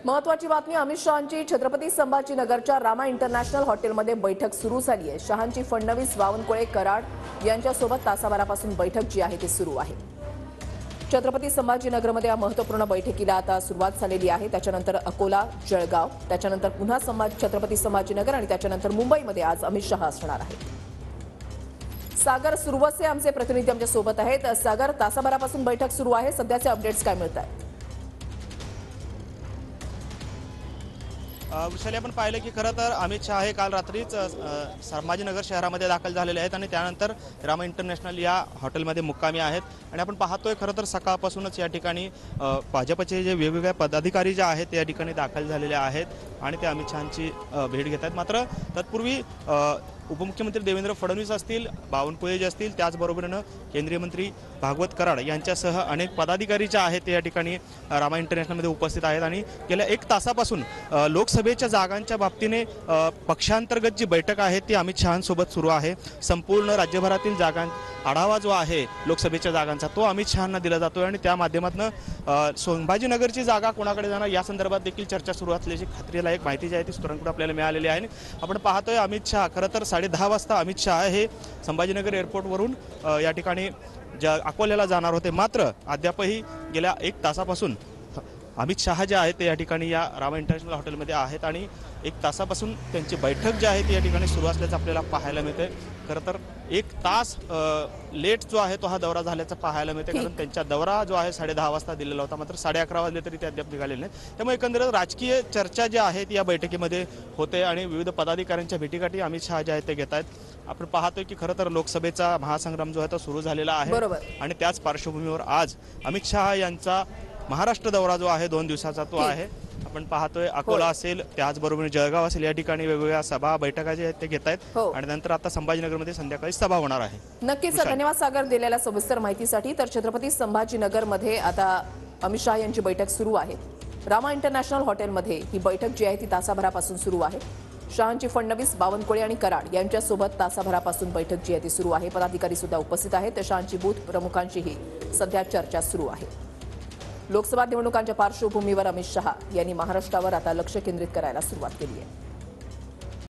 महत्वाची बातमी, अमित शहांची छत्रपती संभाजीनगरच्या रामा इंटरनॅशनल हॉटेलमध्ये बैठक सुरू झाली आहे। शहांची फडणवीस, बावनकुळे, कराड यांच्यासोबत तासाभरापासून बैठक जी आहे ती सुरू आहे। छत्रपती संभाजीनगरमध्ये या महत्त्वपूर्ण बैठकीला आता सुरुवात झालेली आहे। त्याच्यानंतर अकोला, जळगाव, त्याच्यानंतर पुन्हा छत्रपती संभाजीनगर आणि त्याच्यानंतर मुंबईमध्ये आज अमित शहा असणार आहेत। सागर सुरवसे आमचे प्रतिनिधी आमच्या सोबत आहेत। सागर, तासाभरापासून बैठक सुरू आहे, सध्याचे अपडेट्स काय मिळत आहेत? विशाली, आपण पाहिलं की खरं तर अमित शहा हे काल रात्रीच संभाजीनगर शहरामध्ये दाखल झालेले आहेत आणि त्यानंतर रामा इंटरनॅशनल या हॉटेलमध्ये मुक्कामी आहेत। आणि आपण पाहतोय खरं तर सकाळपासूनच या ठिकाणी भाजपचे जे वेगवेगळे पदाधिकारी जे आहेत या ठिकाणी दाखल झालेले आहेत आणि ते अमित शहांची भेट घेत आहेत। मात्र तत्पूर्वी उपमुख्यमंत्री देवेंद्र फडणवीस असतील, बावनकुळे जे असतील, त्याचबरोबरीनं केंद्रीय मंत्री भागवत कराड यांच्यासह अनेक पदाधिकारी जे आहेत ते या ठिकाणी रामा इंटरनॅशनलमध्ये उपस्थित आहेत। आणि गेल्या 1 तासापासून लोकसभेच्या जागांच्या बाबतीने पक्षांतर्गत जी बैठक आहे ती अमित शहांसोबत सुरू आहे। संपूर्ण राज्यभरातील आढावा जो आहे लोकसभेच्या जागांचा तो अमित शहांना दिला जातोय आणि त्या माध्यमातून संभाजीनगरची जागा कोणाकडे जाणार या संदर्भात देखील चर्चा सुरू असल्याची खात्रीला एक माहिती जी आहे ती सूत्रांकडून आपल्याला मिळालेली आहे। आपण पाहतोय अमित शहा खरं तर 10:30 वाजता अमित शहा हे संभाजीनगर एअरपोर्टवरून या ठिकाणी अकोल्याला जाणार होते। मात्र अद्यापही गेल्या 1 तासापासून अमित शहा जे आहेत ते या ठिकाणी या रामा इंटरनॅशनल हॉटेलमध्ये आहेत आणि 1 तासापासून त्यांची बैठक जी आहे ती या ठिकाणी सुरू असल्याचं आपल्याला पाहायला मिळते। खरं तर 1 तास लेट जो आहे तो हा दौरा झाल्याचं पाहायला मिळते, कारण त्यांचा दौरा जो आहे 10:30 वाजता दिलेला होता, मात्र 11:30 वाजले तरी ते अद्याप निघालेले नाही। त्यामुळे एकंदरीत राजकीय चर्चा जी आहे ती या बैठकीमध्ये होते आणि विविध पदाधिकाऱ्यांच्या भेटीगाठी अमित शहा जे आहेत ते घेत आहेत। आपण पाहतोय की खरं तर लोकसभेचा महासंग्राम जो आहे तो सुरू झालेला आहे आणि त्याच पार्श्वभूमीवर आज अमित शहा यांचा महाराष्ट्र दौरा जो आहे 2 दिवसाचा तो आहे। आपण पाहतोय अकोला असेल, त्याचबरोबर जळगाव असेल, या ठिकाणी वेगवेगळ्या सभा बैठका जे आहेत ते घेत आहेत आणि नंतर आता संभाजीनगरमध्ये संध्याकाळी सभा होणार आहे। नक्कीच, धन्यवाद सागर दिलेल्या सविस्तर माहितीसाठी। तर छत्रपती संभाजीनगरमध्ये आता अमित शहा यांची बैठक सुरू आहे। रामा इंटरनॅशनल हॉटेलमध्ये ही बैठक जी आहे ती तासाभरापासून सुरू आहे। शहांची फडणवीस, बावनकुळे आणि कराड यांच्यासोबत तासाभरापासून बैठक जी आहे ती सुरू आहे। पदाधिकारी सुद्धा उपस्थित आहेत। शहांची बूथ प्रमुखांशीही सध्या चर्चा सुरू आहे। लोकसभा निवडणुकांच्या पार्श्वभूमीवर अमित शहा यांनी महाराष्ट्रावर आता लक्ष केंद्रित करायला सुरुवात केली आहे।